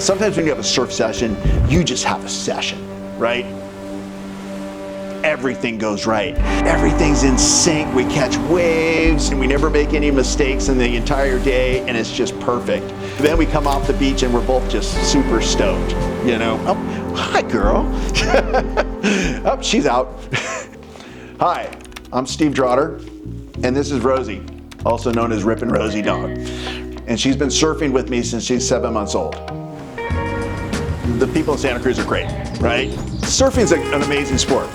Sometimes when you have a surf session, you just have a session, right? Everything goes right. Everything's in sync. We catch waves and we never make any mistakes in the entire day, and it's just perfect. Then we come off the beach and we're both just super stoked, you know? Oh, hi girl. Oh, she's out. Hi, I'm Steve Trotter, and this is Rosie, also known as Rippin Rosie dog. And she's been surfing with me since she's 7 months old. The people in Santa Cruz are great, right? Surfing's an amazing sport,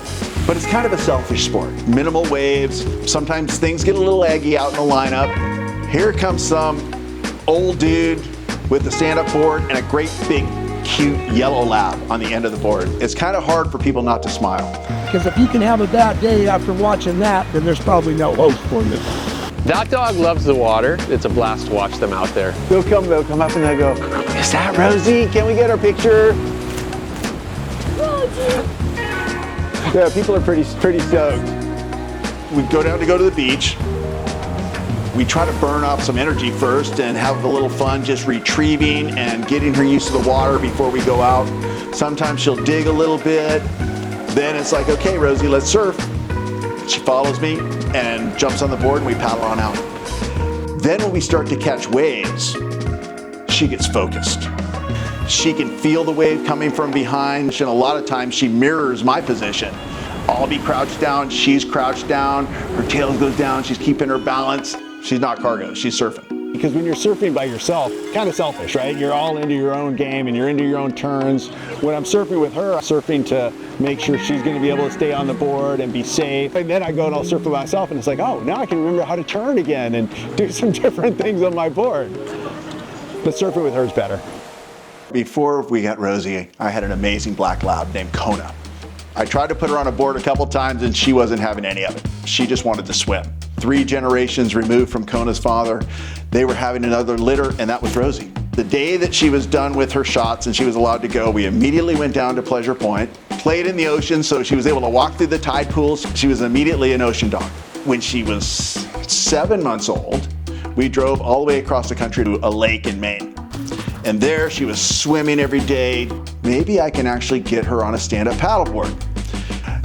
but it's kind of a selfish sport. Minimal waves, sometimes things get a little eggy out in the lineup. Here comes some old dude with a stand-up board and a great big cute yellow lab on the end of the board. It's kind of hard for people not to smile. Because if you can have a bad day after watching that, then there's probably no hope for you. That dog loves the water. It's a blast to watch them out there. They'll come up and they'll go, is that Rosie? Can we get our picture? Rosie! Yeah, people are pretty stoked. We go down to the beach. We try to burn off some energy first and have a little fun just retrieving and getting her used to the water before we go out. Sometimes she'll dig a little bit. Then it's like, okay, Rosie, let's surf. She follows me and jumps on the board and we paddle on out. Then when we start to catch waves, she gets focused. She can feel the wave coming from behind, and a lot of times she mirrors my position. I'll be crouched down, she's crouched down, her tail goes down, she's keeping her balance. She's not cargo, she's surfing. Because when you're surfing by yourself, kind of selfish, right? You're all into your own game and you're into your own turns. When I'm surfing with her, I'm surfing to make sure she's going to be able to stay on the board and be safe. And then I go and I'll surf with myself and it's like, oh, now I can remember how to turn again and do some different things on my board. But surfing with her is better. Before we got Rosie, I had an amazing black lab named Kona. I tried to put her on a board a couple times and she wasn't having any of it. She just wanted to swim. 3 generations removed from Kona's father, they were having another litter, and that was Rosie. The day that she was done with her shots and she was allowed to go, we immediately went down to Pleasure Point, played in the ocean so she was able to walk through the tide pools. She was immediately an ocean dog. When she was 7 months old, we drove all the way across the country to a lake in Maine. And there she was swimming every day. Maybe I can actually get her on a stand-up paddleboard.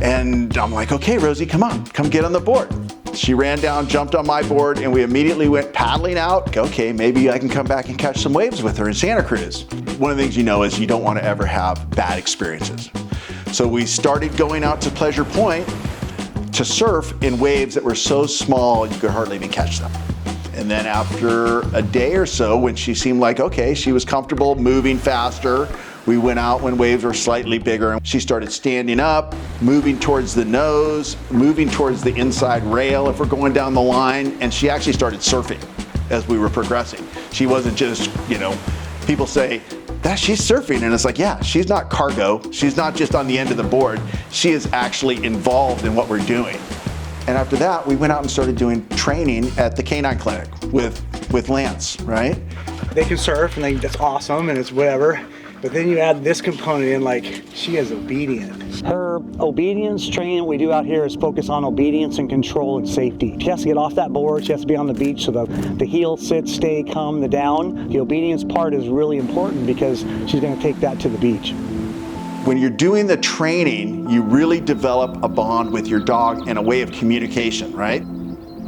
And I'm like, okay, Rosie, come on, come get on the board. She ran down, jumped on my board, and we immediately went paddling out. Okay, maybe I can come back and catch some waves with her in Santa Cruz. One of the things you know is you don't want to ever have bad experiences. So we started going out to Pleasure Point to surf in waves that were so small you could hardly even catch them. And then after a day or so, when she seemed like, okay, she was comfortable moving faster, we went out when waves were slightly bigger. She started standing up, moving towards the nose, moving towards the inside rail if we're going down the line, and she actually started surfing as we were progressing. She wasn't just, you know, people say, she's surfing, and it's like, yeah, she's not cargo. She's not just on the end of the board. She is actually involved in what we're doing. And after that, we went out and started doing training at the canine clinic with Lance, right? They can surf and that's awesome and it's whatever. But then you add this component in, like, she is obedient. Her obedience training we do out here is focused on obedience and control and safety. She has to get off that board, she has to be on the beach so the heel, sit, stay, come, the down. The obedience part is really important because she's going to take that to the beach. When you're doing the training, you really develop a bond with your dog and a way of communication, right?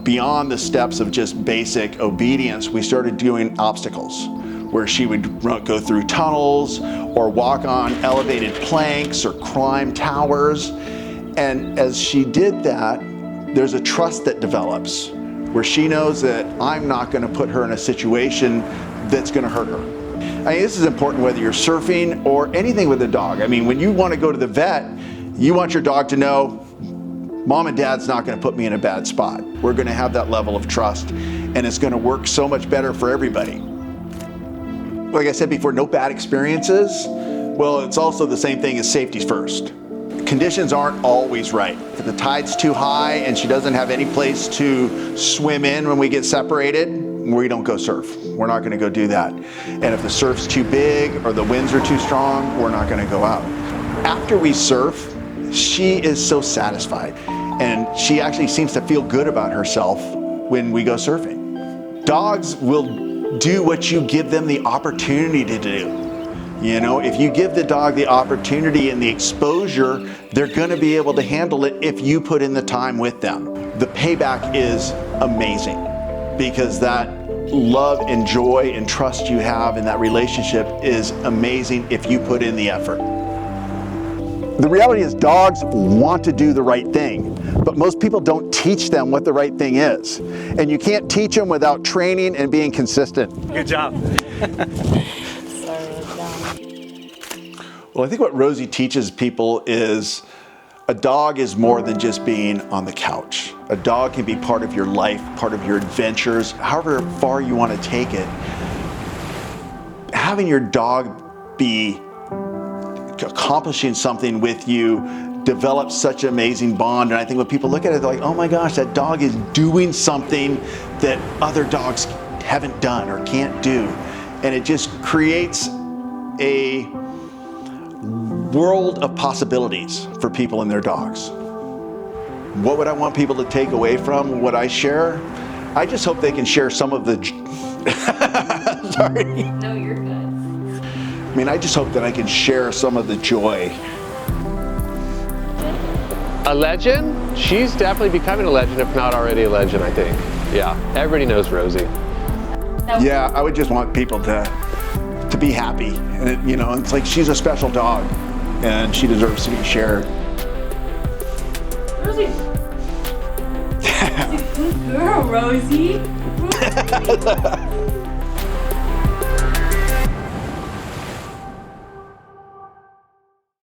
Beyond the steps of just basic obedience, we started doing obstacles, where she would go through tunnels or walk on elevated planks or climb towers. And as she did that, there's a trust that develops where she knows that I'm not going to put her in a situation that's going to hurt her. I mean, this is important whether you're surfing or anything with a dog. I mean, when you want to go to the vet, you want your dog to know Mom and Dad's not going to put me in a bad spot. We're going to have that level of trust, and it's going to work so much better for everybody. Like I said before, no bad experiences. Well, it's also the same thing as safety's first. Conditions aren't always right. If the tide's too high and she doesn't have any place to swim in when we get separated, we don't go surf. We're not going to go do that. And if the surf's too big or the winds are too strong, we're not going to go out. After we surf, she is so satisfied, and she actually seems to feel good about herself when we go surfing. Dogs will do what you give them the opportunity to do. You know, if you give the dog the opportunity and the exposure, they're gonna be able to handle it if you put in the time with them. The payback is amazing because that love and joy and trust you have in that relationship is amazing if you put in the effort. The reality is dogs want to do the right thing, but most people don't teach them what the right thing is. And you can't teach them without training and being consistent. Good job. Well, I think what Rosie teaches people is a dog is more than just being on the couch. A dog can be part of your life, part of your adventures, however far you want to take it. Having your dog be accomplishing something with you develops such an amazing bond. And I think when people look at it, they're like, oh my gosh, that dog is doing something that other dogs haven't done or can't do. And it just creates a world of possibilities for people and their dogs. What would I want people to take away from what I share? I just hope they can share some of the, sorry. No, you're good. I mean, I just hope that I can share some of the joy. A legend? She's definitely becoming a legend, if not already a legend, I think. Yeah, everybody knows Rosie. Yeah, I would just want people to be happy. And it, you know, it's like she's a special dog and she deserves to be shared. Rosie. Good girl, Rosie.